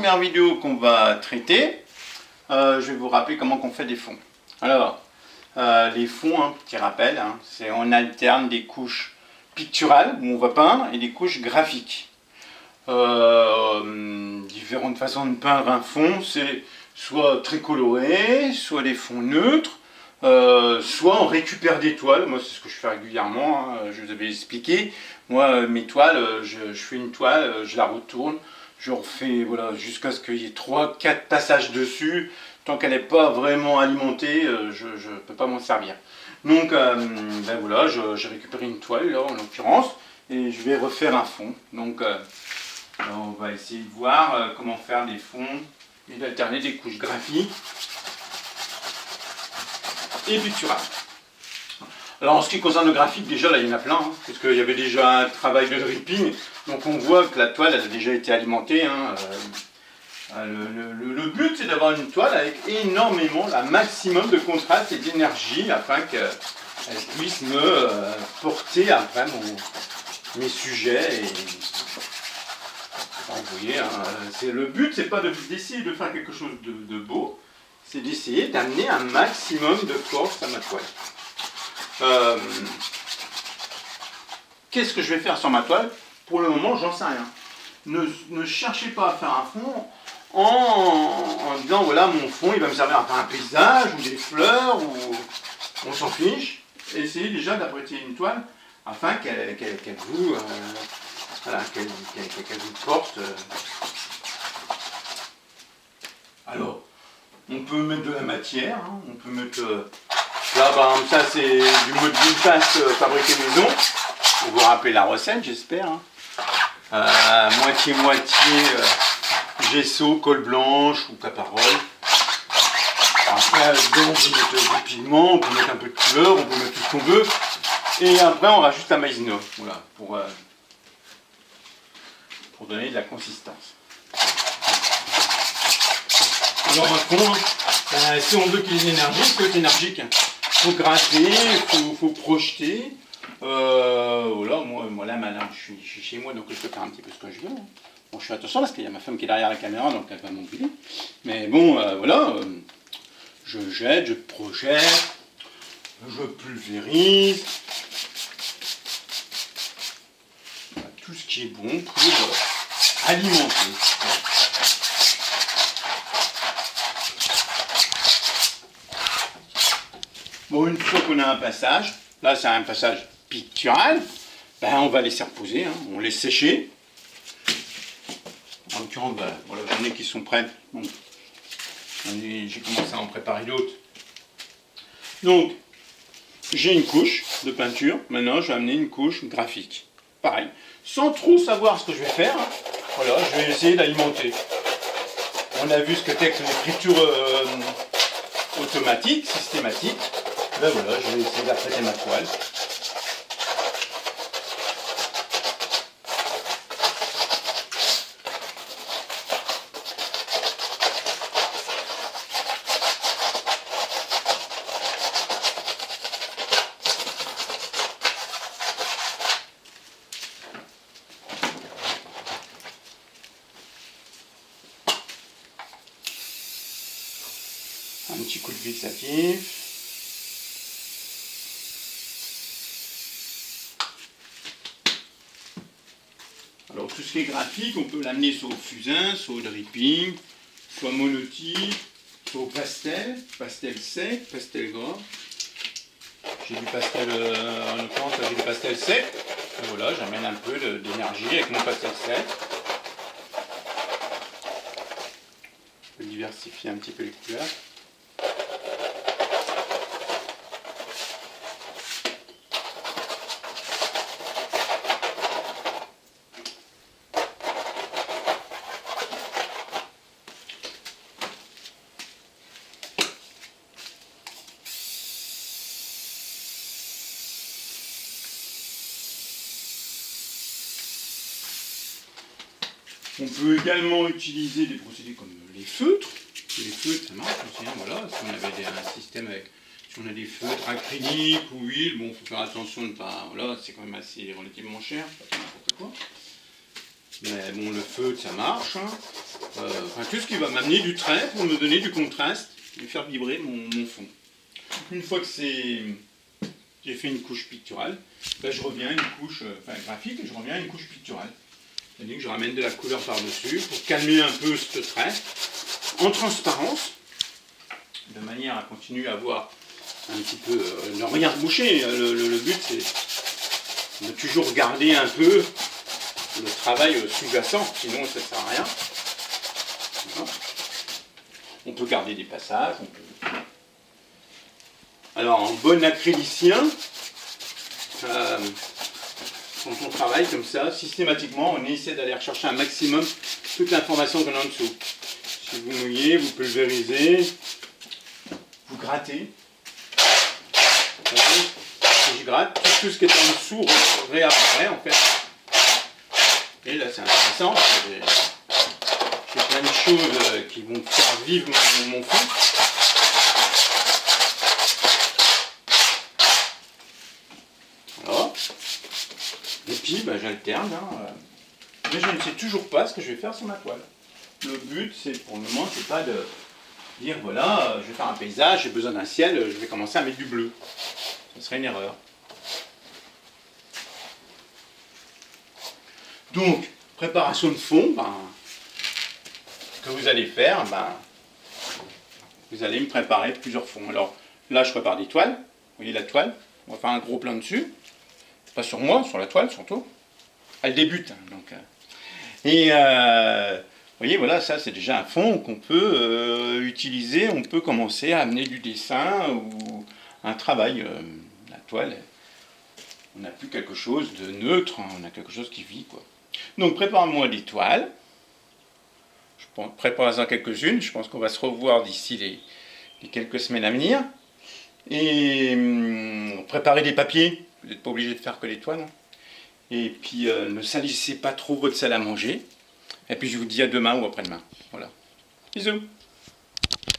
première vidéo qu'on va traiter, je vais vous rappeler comment on fait des fonds. Alors, les fonds, petit rappel, c'est on alterne des couches picturales où on va peindre et des couches graphiques. Différentes façons de peindre un fond, c'est soit très coloré, soit des fonds neutres, soit on récupère des toiles. Moi c'est ce que je fais régulièrement, je vous avais expliqué. Moi mes toiles, je fais une toile, je la retourne, je refais voilà, jusqu'à ce qu'il y ait 3-4 passages dessus. Tant qu'elle n'est pas vraiment alimentée, je ne peux pas m'en servir. Donc ben voilà, j'ai récupéré une toile là en l'occurrence et je vais refaire un fond. Donc on va essayer de voir comment faire des fonds et d'alterner des couches graphiques et picturales. Alors en ce qui concerne le graphique, déjà là il y en a plein, parce qu'il y avait déjà un travail de dripping, donc on voit que la toile elle a déjà été alimentée. Le but c'est d'avoir une toile avec énormément, un maximum de contraste et d'énergie afin qu'elle puisse me porter après mes sujets. Et vous voyez, le but c'est pas d'essayer de faire quelque chose de beau, c'est d'essayer d'amener un maximum de force à ma toile. Qu'est-ce que je vais faire sur ma toile? Pour le moment j'en sais rien. Ne cherchez pas à faire un fond en disant voilà mon fond il va me servir à faire un paysage ou des fleurs ou on s'en fiche. Essayez déjà d'apprêter une toile afin qu'elle vous qu'elle vous porte. Alors on peut mettre de la matière, on peut mettre là par exemple ça c'est du modeling paste fabriqué maison. Vous vous rappelez la recette j'espère. Moitié gesso, colle blanche ou caparole. Après, dedans, on peut mettre du pigment, on peut mettre un peu de couleur, on peut mettre tout ce qu'on veut. Et après, on rajoute la maïzena, voilà, pour donner de la consistance. Alors, un fond, si on veut qu'il y ait de l'énergie, il faut être énergique. Il faut gratter, il faut projeter. Voilà, moi là, madame, je suis chez moi, donc je peux faire un petit peu ce que je veux. Bon, je fais attention parce qu'il y a ma femme qui est derrière la caméra, donc elle va m'oublier. Mais bon, voilà, je jette, je projette, je pulvérise. Voilà, tout ce qui est bon pour alimenter. Bon, une fois qu'on a un passage, là c'est un passage pictural, ben, on va laisser reposer, on laisse sécher. En l'occurrence, voilà, j'en ai qui sont prêtes. Bon. J'ai commencé à en préparer d'autres. Donc, j'ai une couche de peinture. Maintenant, je vais amener une couche graphique. Pareil. Sans trop savoir ce que je vais faire, voilà, je vais essayer d'alimenter. On a vu ce que c'est que l'écriture automatique, systématique. Ben voilà, je vais essayer d'apprêter ma toile. Un petit coup de fixatif. Alors tout ce qui est graphique, on peut l'amener soit au fusain, soit au dripping, soit monotype, soit au pastel, pastel sec, pastel gras. J'ai du pastel, en l'occurrence j'ai du pastel sec. Et voilà, j'amène un peu d'énergie avec mon pastel sec. Je peux diversifier un petit peu les couleurs. On peut également utiliser des procédés comme les feutres. Les feutres, ça marche aussi. Voilà, si on avait un système avec, si on a des feutres acryliques ou huile, bon, il faut faire attention de pas. Voilà, c'est quand même assez relativement cher, pas n'importe quoi. Mais bon, le feutre, ça marche. Hein. Enfin, tout ce qui va m'amener du trait pour me donner du contraste et faire vibrer mon fond. Une fois que j'ai fait une couche picturale, là, je reviens à une couche graphique et je reviens à une couche picturale. C'est-à-dire que je ramène de la couleur par-dessus pour calmer un peu ce trait en transparence, de manière à continuer à voir un petit peu, ne rien boucher. Le but, c'est de toujours garder un peu le travail sous-jacent, sinon ça ne sert à rien. Voilà. On peut garder des passages. Alors, en bon acrylicien, quand on travaille comme ça, systématiquement, on essaie d'aller rechercher un maximum toute l'information qu'on a en dessous. Si vous mouillez, vous pulvérisez, vous grattez. Si je gratte, tout ce qui est en dessous réapparaît en fait. Et là, c'est intéressant. J'ai plein de choses qui vont faire vivre mon fond. Voilà. Et puis, j'alterne. Hein. Mais je ne sais toujours pas ce que je vais faire sur ma toile. Le but, c'est pour le moment, c'est pas de dire voilà, je vais faire un paysage, j'ai besoin d'un ciel, je vais commencer à mettre du bleu. Ce serait une erreur. Donc, préparation de fond, ce que vous allez faire, vous allez me préparer plusieurs fonds. Alors là, je prépare des toiles. Vous voyez la toile, on va faire un gros plan dessus. Pas sur moi, sur la toile surtout. Elle débute. Hein, donc, et vous voyez, voilà, ça c'est déjà un fond qu'on peut utiliser. On peut commencer à amener du dessin ou un travail. La toile, on n'a plus quelque chose de neutre, hein, on a quelque chose qui vit, quoi. Donc prépare-moi des toiles. Je prépare-en quelques-unes. Je pense qu'on va se revoir d'ici les quelques semaines à venir. Et préparez des papiers. Vous n'êtes pas obligé de faire que les toiles. Hein. Et puis ne salissez pas trop votre salle à manger. Et puis je vous dis à demain ou après-demain. Voilà. Bisous.